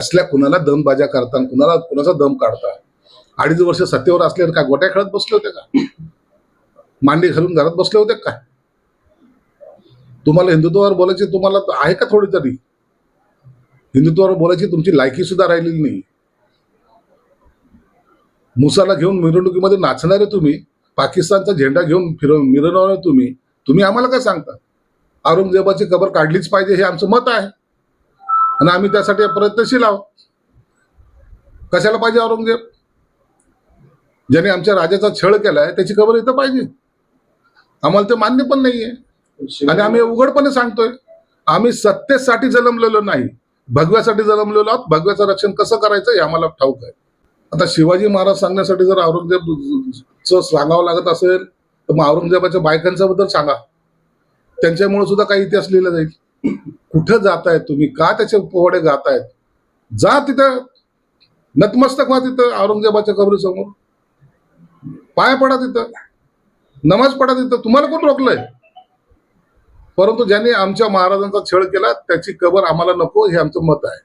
असल्या कुणाला दमबाजा करता, कुणाचा दम काढता. 2.5 वर्ष सत्तेवर असल्यावर काय गोट्या खेळत बसले होते का? मांडी घालून घरात बसले होते काय? तुम्हाला हिंदुत्वावर बोलायची तुम्हाला आहे का थोडी तरी? हिंदुत्वावर बोलायची तुमची लायकी सुद्धा राहिलेली नाही. मुसाला घेऊन मिरवणुकीमध्ये नाचणारे तुम्ही, पाकिस्तानचा झेंडा घेऊन मिरवणारे तुम्ही आम्हाला काय सांगता? औरंगजेबाची कबर काढलीच पाहिजे हे आमचं मत आहे आणि आम्ही त्यासाठी प्रयत्नशील आहोत. कशाला पाहिजे औरंगजेब? ज्याने आमच्या राजाचा छळ केलाय त्याची कबर इथं पाहिजे. आम्हाला ते मान्य पण नाहीये आणि आम्ही उघडपणे सांगतोय, आम्ही सत्तेसाठी जन्मलेलो नाही, भगव्यासाठी जन्मलेलो आहोत. भगव्याचं रक्षण कसं करायचं हे आम्हाला ठाऊक आहे. आता शिवाजी महाराज सांगण्यासाठी जर औरंगजेबचं सांगावं लागत असेल तर मग औरंगजेबाच्या बायकांच्या बद्दल सांगा. त्यांच्यामुळे सुद्धा काही इतिहास लिहिला जाईल. कुठं जातायत तुम्ही? का त्याचे पोवाडे गातायत? जा तिथं, नतमस्तक व्हा तिथं औरंगजेबाच्या कबरीसमोर, पाय पडा तिथं, नमाज पडा तिथं. तुम्हाला कोण रोखलंय? परंतु ज्यांनी आमच्या महाराजांचा छळ केला त्याची कबर आम्हाला नको हे आमचं मत आहे.